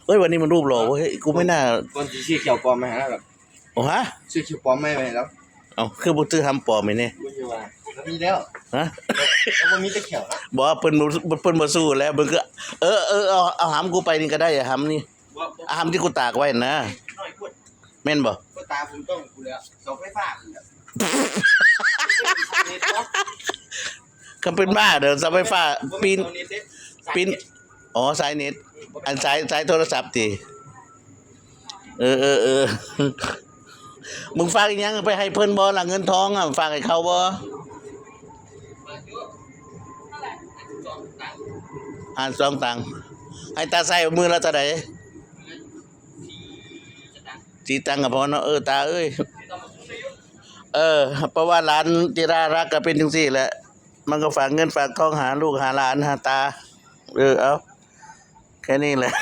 เอ้ยวันนี้มันรูปหล่อเว้ยกูไม่น่า ก่อนสิชื่อเขียวปลอมมาให้แล้วแบบ โอ้ฮะ ชื่อเขียวปลอมไม่ไปแล้ว เอาคือบ่ตื้อทำปลอมไหมเนี่ย บ่อยู่ว่าแล้วมีแล้ว ฮะ แล้วบ่มีแต่เขียวนะ บอกว่าเพิ่นบ่สู้แล้วมึงก็เอาหำกูไปนี่ก็ได้อะหำนี่ บ่ หำที่กูตากไว้นะ น้อยกด แม่นบ่ ก็ตาผมต้องกูแล้วเสาไฟฟ้ากูแล้ว ก็เป็นบ้าเด้อเสาไฟฟ้าปีนอ๋อสายเน็ตอันสายโทรศัพท์ติเออมึงฝากอีหยังไปให้เพิ่นบ่ล่ะเงินทองอ่ะฝากให้เขาบ่2 ตังค์ให้ตาใส่มือละเท่าใด4 ตังค์ก็พอเนาะตาเอ้ยเพราะว่าหลานที่รักก็เป็นจังซี่แหละมันก็ฝากเงินฝากทองหาลูกหาหลานหาตาเอาแค่นี้แหละ